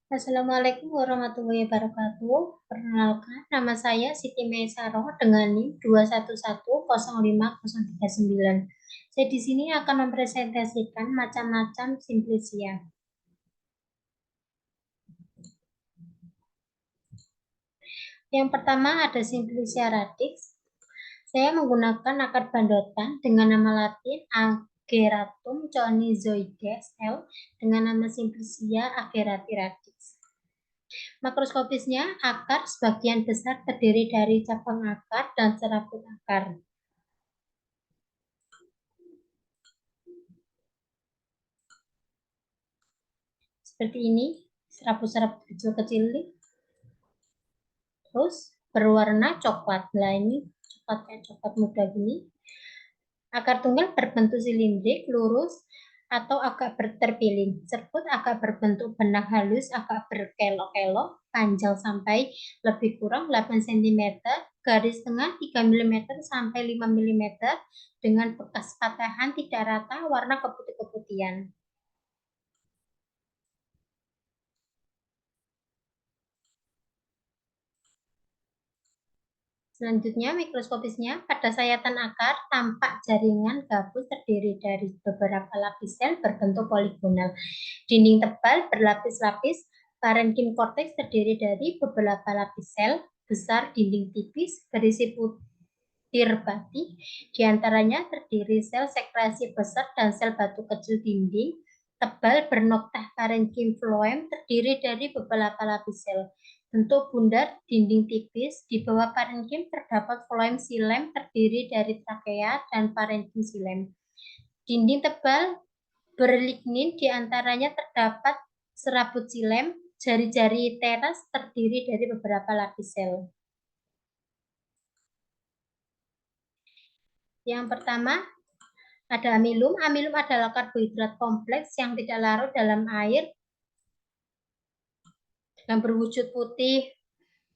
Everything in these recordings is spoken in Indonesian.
Assalamualaikum warahmatullahi wabarakatuh. Perkenalkan, nama saya Siti Meisaro dengan NIM 2110539. Saya di sini akan mempresentasikan macam-macam simplisia. Yang pertama ada simplisia radix. Saya menggunakan akar bandotan dengan nama latin Ageratum chonizoides L dengan nama simplisia agerati radix. Makroskopisnya, akar sebagian besar terdiri dari cabang akar dan serabut akar. Seperti ini, serabut-serabut kecil-kecil ini. Terus berwarna coklat. Nah, ini coklat kayak coklat muda gini. Akar tunggal berbentuk silindrik, lurus, atau agak berterpiling. Serabut agak berbentuk benang halus, agak berkelok-kelok, panjang sampai lebih kurang 8 cm, garis tengah 3 mm sampai 5 mm, dengan bekas patahan tidak rata, warna keputih-keputihan. Selanjutnya, mikroskopisnya, pada sayatan akar tampak jaringan gabus terdiri dari beberapa lapis sel berbentuk poligonal. Dinding tebal berlapis-lapis, parenkim korteks terdiri dari beberapa lapis sel besar dinding tipis berisi butir bati, diantaranya terdiri sel sekresi besar dan sel batu kecil dinding tebal bernoktah parenkim floem terdiri dari beberapa lapis sel. Bentuk bundar dinding tipis, di bawah parenkim terdapat floem xilem terdiri dari trakea dan parenkim xilem. Dinding tebal berlignin, diantaranya terdapat serabut xilem, jari-jari teras terdiri dari beberapa lapis sel. Yang pertama, ada amilum. Amilum adalah karbohidrat kompleks yang tidak larut dalam air, yang berwujud putih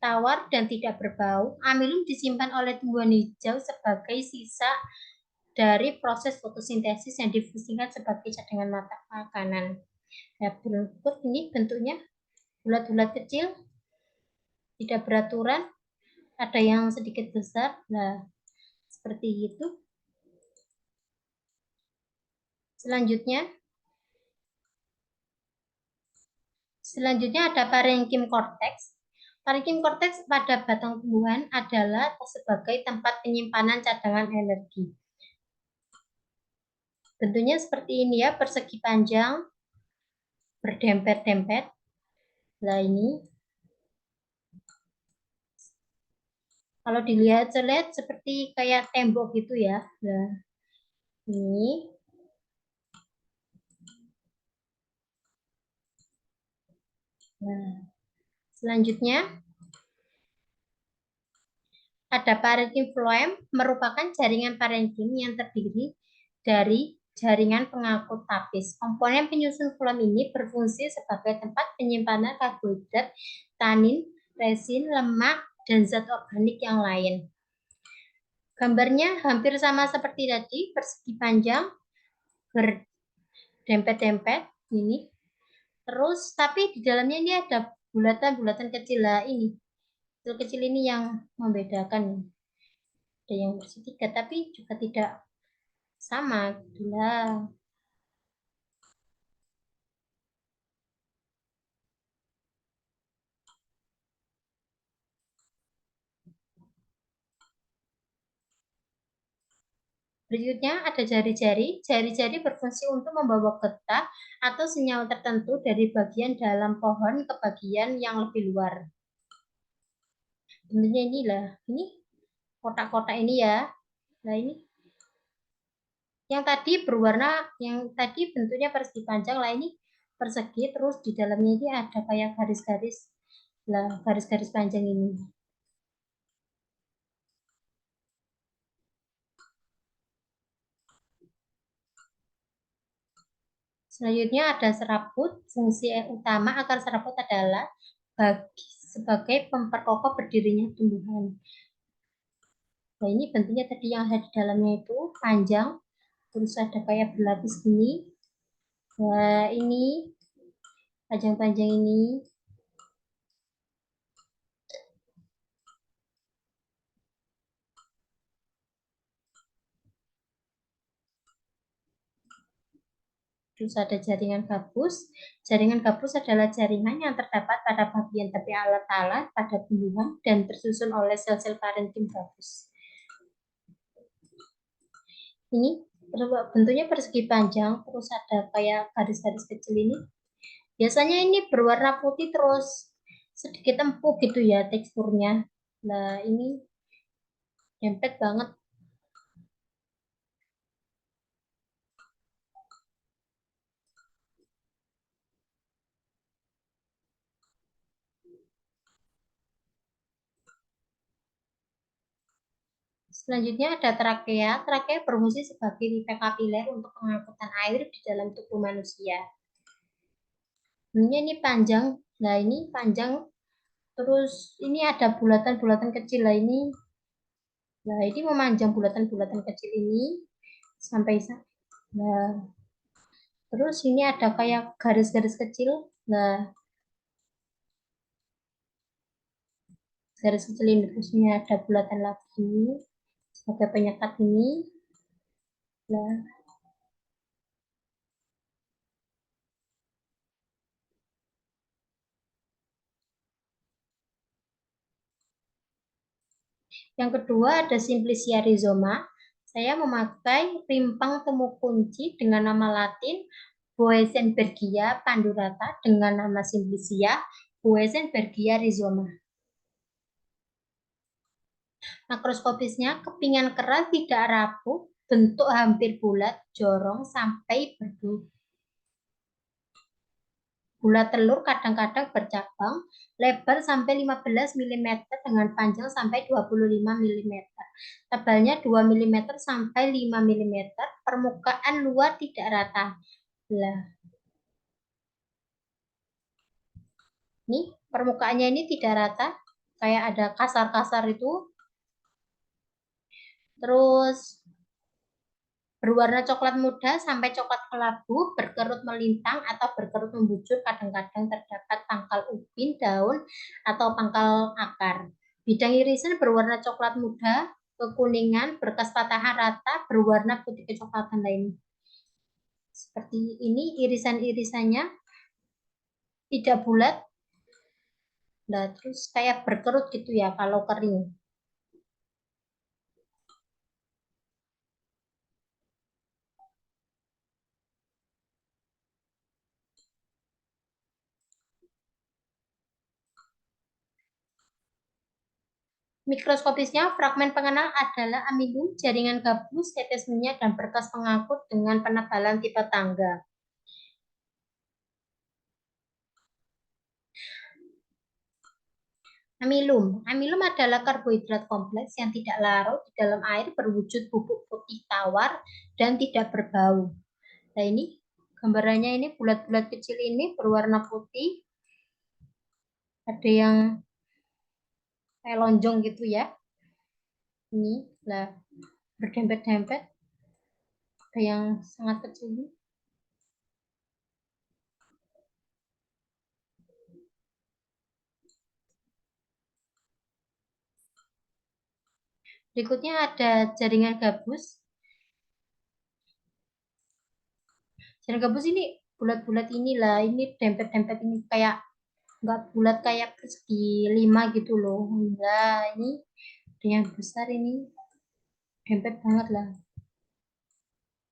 tawar dan tidak berbau. Amilum disimpan oleh tumbuhan hijau sebagai sisa dari proses fotosintesis yang difungsikan sebagai cadangan makanan. Nah, berikut ini bentuknya bulat-bulat kecil, tidak beraturan, ada yang sedikit besar. Nah, seperti itu. Selanjutnya ada parenkim korteks. Parenkim korteks pada batang tumbuhan adalah sebagai tempat penyimpanan cadangan energi. Bentuknya seperti ini ya, persegi panjang, berdempet-dempet. Nah, ini kalau dilihat seperti kayak tembok gitu ya. Nah, ini. Nah, selanjutnya ada parenkim floem, merupakan jaringan parenkim yang terdiri dari jaringan pengangkut tapis. Komponen penyusun floem ini berfungsi sebagai tempat penyimpanan karbohidrat, tanin, resin, lemak, dan zat organik yang lain. Gambarnya hampir sama seperti tadi, persegi panjang, berdempet-dempet, ini. Terus, tapi di dalamnya ini ada bulatan-bulatan kecil lah ini. Kecil-kecil ini yang membedakan. Ada yang bersegitiga, tapi juga tidak sama. Gila. Berikutnya ada jari-jari. Jari-jari berfungsi untuk membawa getah atau senyawa tertentu dari bagian dalam pohon ke bagian yang lebih luar. Bentuknya inilah, ini kotak-kotak ini ya. Nah, ini yang tadi berwarna, yang tadi bentuknya persegi panjang, lah ini persegi, terus di dalamnya ini ada kayak garis-garis. Lah, garis-garis panjang ini. Selanjutnya ada serabut. Fungsi utama akar serabut adalah sebagai memperkokoh berdirinya tumbuhan. Nah, ini bentuknya tadi yang ada di dalamnya itu panjang, terus ada kayak berlapis gini. Nah, ini panjang-panjang ini. Terus ada jaringan gabus. Jaringan gabus adalah jaringan yang terdapat pada bagian tepi alat-alat pada tumbuhan dan tersusun oleh sel-sel parenkim gabus. Ini bentuknya persegi panjang, terus ada kayak garis-garis kecil ini. Biasanya ini berwarna putih terus sedikit empuk gitu ya teksturnya. Nah, ini dempet banget. Selanjutnya ada trakea. Trakea berfungsi sebagai pipa kapiler untuk pengangkutan air di dalam tubuh manusia. Ini panjang. Nah, ini panjang. Terus ini ada bulatan-bulatan kecil lah ini. Nah, ini memanjang bulatan-bulatan kecil ini sampai nah, terus ini ada kayak garis-garis kecil. Nah, garis kecil ini terus ini ada bulatan lagi sebagai penyekat ini. Nah, yang kedua ada Simplicia rhizoma. Saya memakai rimpang temu kunci dengan nama Latin Boesenbergia pandurata dengan nama Simplicia Boesenbergia rhizoma. Makroskopisnya, kepingan keras tidak rapuh, bentuk hampir bulat, jorong sampai bulat telur kadang-kadang bercabang, lebar sampai 15 mm dengan panjang sampai 25 mm. Tebalnya 2 mm sampai 5 mm, permukaan luar tidak rata. Lah, nih permukaannya ini tidak rata, kayak ada kasar-kasar itu. Terus berwarna coklat muda sampai coklat kelabu, berkerut melintang atau berkerut membujur, kadang-kadang terdapat pangkal ubin, daun, atau pangkal akar. Bidang irisan berwarna coklat muda, kekuningan, berkas patahan rata, berwarna putih kecoklatan lain. Seperti ini irisan-irisannya tidak bulat, nah terus kayak berkerut gitu ya kalau kering. Mikroskopisnya, fragmen pengenal adalah amilum, jaringan gabus, tetes minyak, dan berkas pengangkut dengan penebalan tipe tangga. Amilum. Amilum adalah karbohidrat kompleks yang tidak larut di dalam air, berwujud bubuk putih tawar dan tidak berbau. Nah, ini gambarannya, ini bulat-bulat kecil ini berwarna putih. Ada yang kayak lonjong gitu ya. Ini lah berdempet-dempet. Ada yang sangat kecil ini. Berikutnya ada jaringan gabus. Jaringan gabus ini bulat-bulat inilah, ini dempet-dempet ini kayak nggak bulat kayak persegi 5 gitu loh. Enggak, ini ada yang besar ini, dempet banget lah.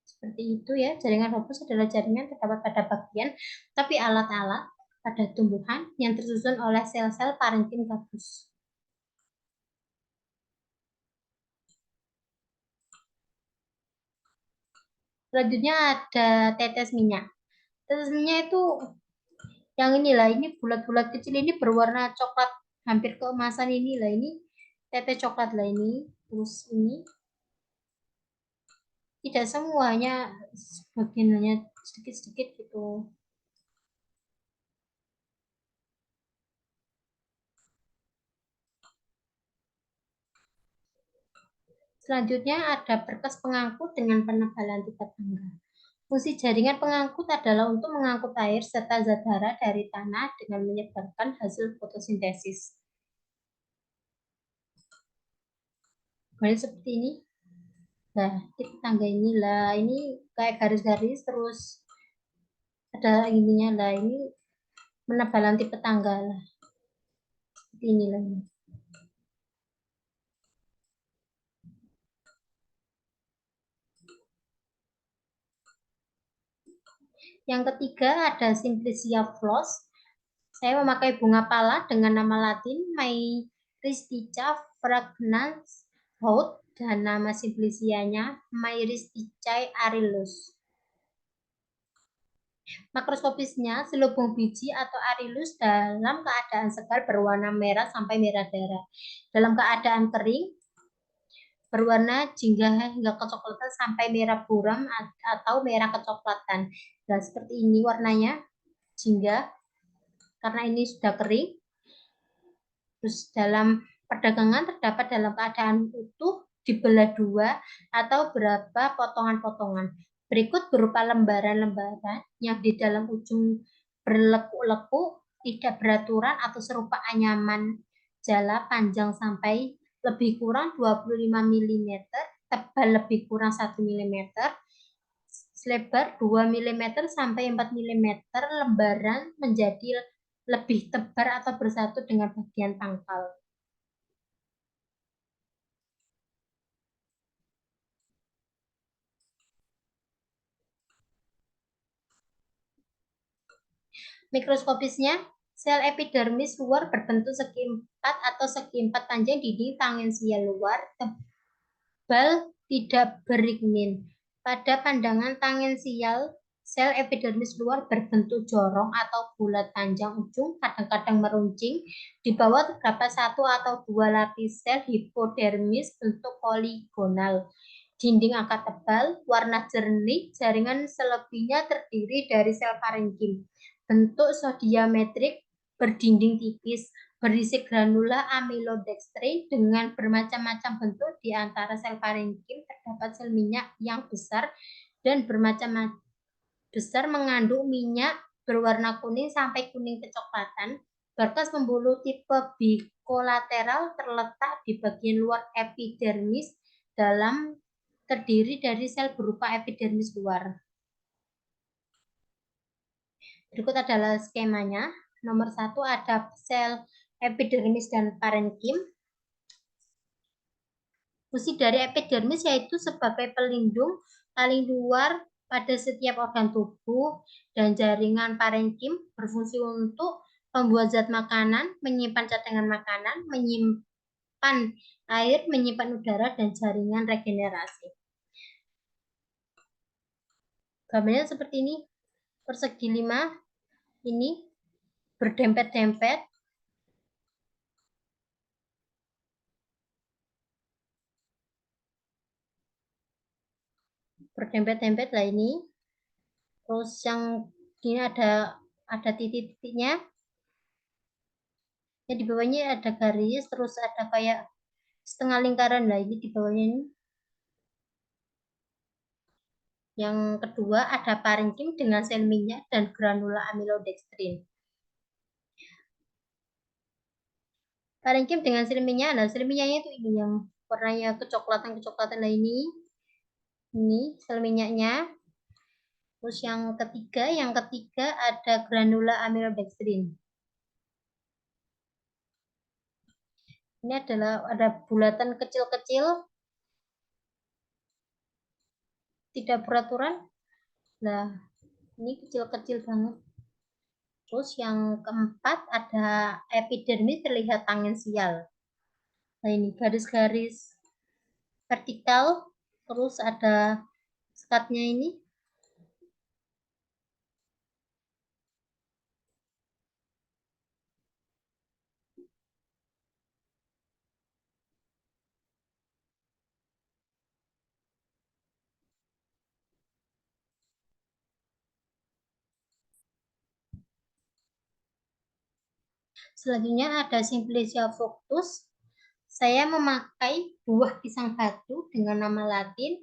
Seperti itu ya, jaringan gabus adalah jaringan terdapat pada bagian tapi alat-alat pada tumbuhan yang tersusun oleh sel-sel parenkim gabus. Selanjutnya ada tetes minyak. Tetes minyak itu yang inilah, ini bulat-bulat kecil ini berwarna coklat hampir keemasan inilah, ini tetes coklat lah ini. Terus ini tidak semuanya, sebagiannya sedikit-sedikit gitu. Selanjutnya ada berkas pengangkut dengan penebalan tipe tangga. Fungsi jaringan pengangkut adalah untuk mengangkut air serta zat hara dari tanah dengan menyebarkan hasil fotosintesis. Gambarnya seperti ini. Nah, tipe tangga inilah, ini kayak garis-garis terus ada ininya lah, ini penebalan tipe tangga lah. Seperti inilah ini. Yang ketiga ada Simplicia floss. Saya memakai bunga pala dengan nama Latin Myristica fragrans Hout dan nama Simplicianya Myristica arillus. Makroskopisnya selubung biji atau arillus dalam keadaan segar berwarna merah sampai merah darah. Dalam keadaan kering berwarna jingga hingga kecoklatan sampai merah buram atau merah kecoklatan. Nah, seperti ini warnanya jingga karena ini sudah kering. Terus dalam perdagangan terdapat dalam keadaan utuh dibelah dua atau berapa potongan-potongan. Berikut berupa lembaran-lembaran yang di dalam ujung berlekuk-lekuk, tidak beraturan atau serupa anyaman jala panjang sampai lebih kurang 25 mm, tebal lebih kurang 1 mm, selebar 2 mm sampai 4 mm, lembaran menjadi lebih tebal atau bersatu dengan bagian pangkal. Mikroskopisnya, sel epidermis luar berbentuk segi empat atau segi empat panjang dinding tangensial luar, tebal, tidak berignin. Pada pandangan tangensial, sel epidermis luar berbentuk jorong atau bulat panjang ujung, kadang-kadang meruncing. Di bawah terdapat satu atau dua lapis sel hipodermis bentuk poligonal. Dinding angka tebal, warna jernih, jaringan selebihnya terdiri dari sel parenkim. Bentuk zodiametrik, berdinding tipis, berisi granula amilodextrin dengan bermacam-macam bentuk. Di antara sel parenkim terdapat sel minyak yang besar dan bermacam besar mengandung minyak berwarna kuning sampai kuning kecoklatan. Berkas pembuluh tipe bikolateral terletak di bagian luar epidermis dalam terdiri dari sel berupa epidermis luar. Berikut adalah skemanya. Nomor 1 ada sel epidermis dan parenkim. Fungsi dari epidermis yaitu sebagai pelindung paling luar pada setiap organ tubuh, dan jaringan parenkim berfungsi untuk membuat zat makanan, menyimpan cadangan makanan, menyimpan air, menyimpan udara, dan jaringan regenerasi. Gambarnya seperti ini, persegi 5 ini berdempet-dempet. Berdempet-dempet lah ini. Terus yang ini ada titik-titiknya. Ya, di bawahnya ada garis, terus ada kayak setengah lingkaran lah ini di bawahnya ini. Yang kedua ada parenkim dengan sel minyak dan granula amilodextrin. Parenkim dengan sel minyak, nah sel minyaknya itu ini yang warnanya kecoklatan-kecoklatan lah ini. Ini sel minyaknya. Terus yang ketiga ada granula amilodextrin. Ini ada bulatan kecil-kecil, tidak beraturan. Nah, ini kecil-kecil banget. Terus yang keempat ada epidermis terlihat tangensial. Nah, ini garis-garis vertikal, terus ada skatnya ini. Selanjutnya ada Simplicia fructus. Saya memakai buah pisang batu dengan nama Latin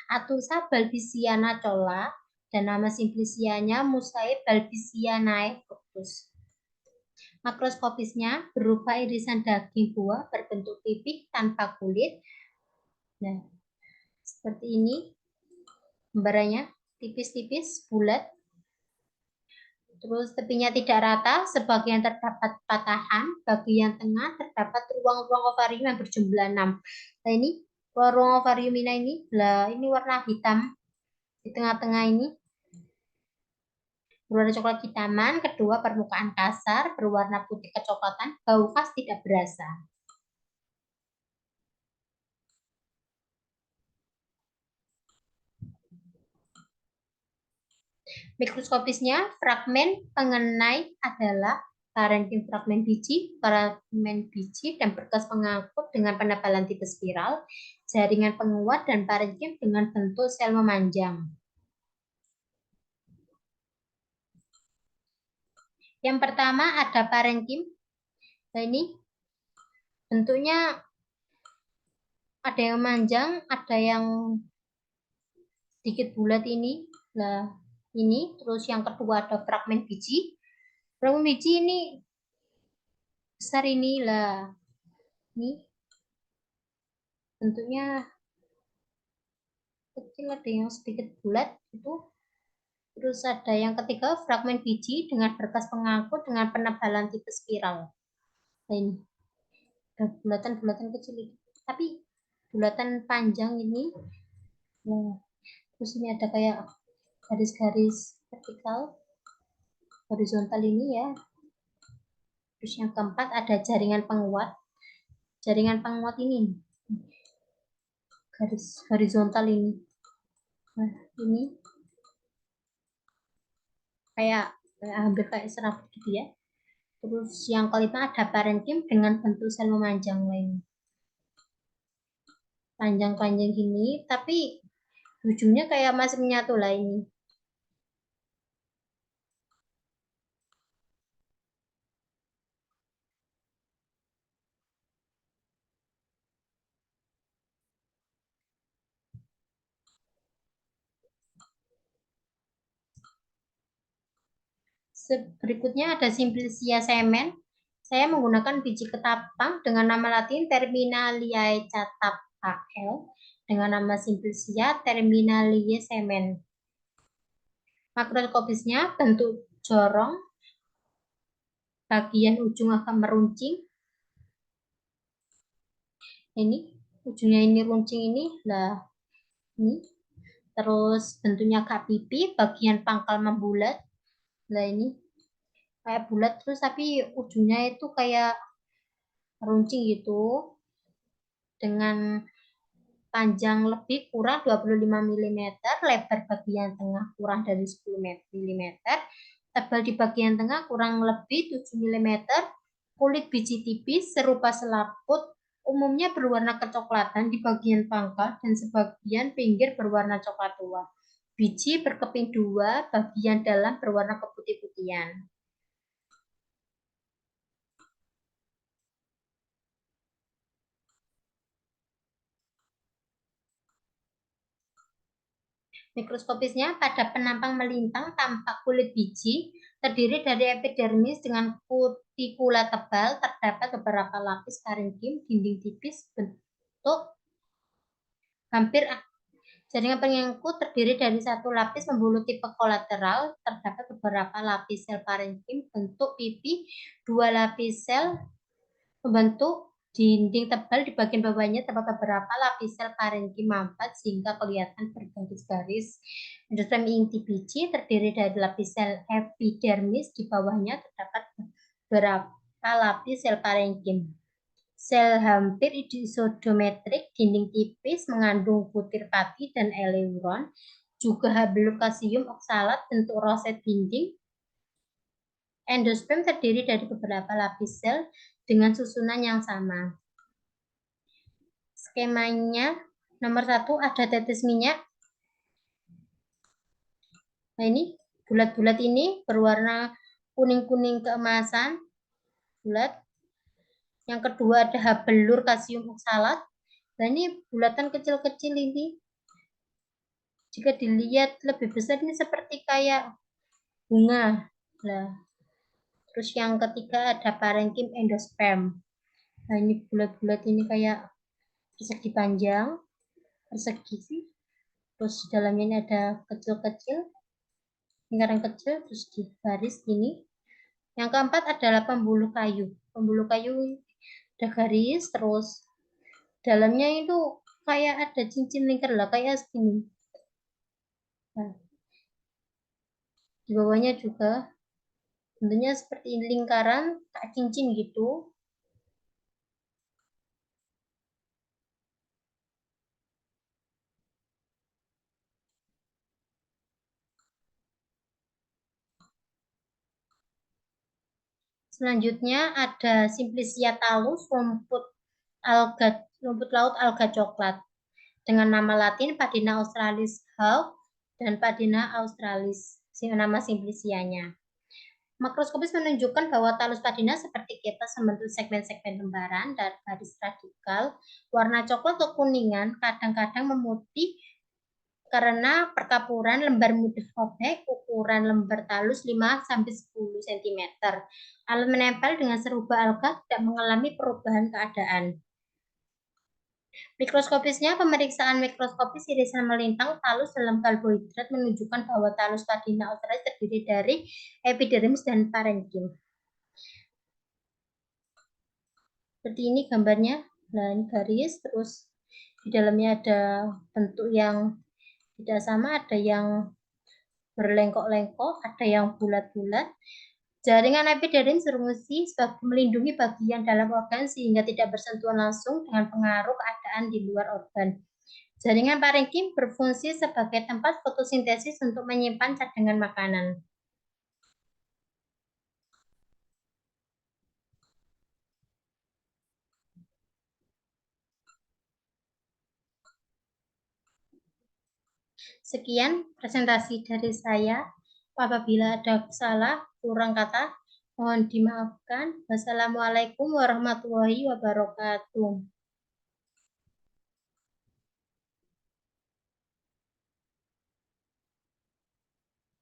Athusa balbisiana cola dan nama simplicianya Musae balbisianae fructus. Makroskopisnya berupa irisan daging buah berbentuk pipih tanpa kulit. Nah, seperti ini gambarannya, tipis-tipis, bulat. Terus tepinya tidak rata, sebagian terdapat patahan, bagian tengah terdapat ruang-ruang ovarium yang berjumlah 6. Nah ini ruang ovarium ini, ini warna hitam di tengah-tengah ini berwarna coklat hitaman, kedua permukaan kasar berwarna putih kecoklatan, bau khas tidak berasa. Mikroskopisnya, fragmen pengenai adalah parenkim fragmen biji dan berkas pengangkut dengan penebalan tipe spiral, jaringan penguat dan parenkim dengan bentuk sel memanjang. Yang pertama ada parenkim. Nah ini bentuknya ada yang memanjang, ada yang sedikit bulat ini. Nah, ini terus yang kedua ada fragmen biji. Fragmen biji ini besar ini lah. Ini bentuknya kecil, ada yang sedikit bulat itu. Terus ada yang ketiga fragmen biji dengan berkas pengangkut dengan penebalan tipe spiral. Nah, ini ada bulatan-bulatan kecil ini. Tapi bulatan panjang ini. Nah, terus ini ada kayak garis-garis vertikal, horizontal ini ya. Terus yang keempat ada jaringan penguat. Jaringan penguat ini garis horizontal ini. Nah, ini kayak hampir kayak serabut gitu ya. Terus yang kelima ada parenkim dengan bentuk sel memanjang lain. Panjang-panjang gini, tapi ujungnya kayak masih menyatu lah ini. Berikutnya ada Simplicia semen. Saya menggunakan biji ketapang dengan nama latin Terminaliae catap AL dengan nama Simplicia terminaliae semen. Makroskopisnya bentuk jorong, bagian ujung agak meruncing. Ini ujungnya ini runcing ini lah, ini. Terus bentuknya agak pipi, bagian pangkal membulat. Lah ini kayak bulat terus tapi ujungnya itu kayak runcing gitu dengan panjang lebih kurang 25 mm, lebar bagian tengah kurang dari 10 mm, tebal di bagian tengah kurang lebih 7 mm, kulit biji tipis serupa selaput, umumnya berwarna kecoklatan di bagian pangkal dan sebagian pinggir berwarna coklat tua. Biji berkeping dua, bagian dalam berwarna keputih-putihan. Mikroskopisnya pada penampang melintang tampak kulit biji terdiri dari epidermis dengan kutikula tebal, terdapat beberapa lapis parenkim, dinding tipis bentuk hampir jaringan pengangkut terdiri dari satu lapis membulu tipe kolateral, terdapat beberapa lapis sel parenkim bentuk pipi, dua lapis sel membentuk dinding tebal di bagian bawahnya terdapat beberapa lapis sel parenkim mampat sehingga kelihatan bergaris-garis. Endosperm inti biji terdiri dari lapis sel epidermis, di bawahnya terdapat beberapa lapis sel parenkim. Sel hampir isodometrik, dinding tipis mengandung butir pati dan eleuron, juga habelur kalsium oksalat bentuk roset dinding. Endosperm terdiri dari beberapa lapis sel dengan susunan yang sama. Skemanya nomor 1 ada tetes minyak. Nah ini bulat-bulat ini berwarna kuning-kuning keemasan, bulat. Yang kedua ada habelur kalsium oksalat. Nah ini bulatan kecil-kecil ini. Jika dilihat lebih besar ini seperti kayak bunga. Nah, terus yang ketiga ada parenkim endosperm. Nah ini bulat-bulat ini kayak persegi panjang, persegi sih. Terus di dalamnya ini ada kecil-kecil. lingkaran kecil, terus di garis gini. Yang keempat adalah pembuluh kayu. Pembuluh kayu ada garis, terus dalamnya itu kayak ada cincin lingkar lah, kayak segini. Nah, di bawahnya juga bentuknya seperti lingkaran, kayak cincin gitu. Selanjutnya ada Simplicia talus, rumput laut alga coklat. Dengan nama latin Padina australis Hawk dan Padina australis, nama simplicianya. Makroskopis menunjukkan bahwa talus padina seperti kertas membentuk segmen-segmen lembaran dan garis radikal. Warna coklat kekuningan, kadang-kadang memutih karena perkapuran lembar mudah robek. Ukuran lembar talus 5-10 cm. Alat menempel dengan serubah alga tidak mengalami perubahan keadaan. Mikroskopisnya, pemeriksaan mikroskopis irisan melintang talus dalam karbohidrat menunjukkan bahwa talus Padina australis terdiri dari epidermis dan parenkim. Seperti ini gambarnya. Nah, ini garis, terus di dalamnya ada bentuk yang tidak sama, ada yang berlengkok-lengkok, ada yang bulat-bulat. Jaringan epidermis berfungsi sebagai melindungi bagian dalam organ sehingga tidak bersentuhan langsung dengan pengaruh keadaan di luar organ. Jaringan parenkim berfungsi sebagai tempat fotosintesis untuk menyimpan cadangan makanan. Sekian presentasi dari saya. Apabila ada salah, kurang kata, mohon dimaafkan. Wassalamualaikum warahmatullahi wabarakatuh.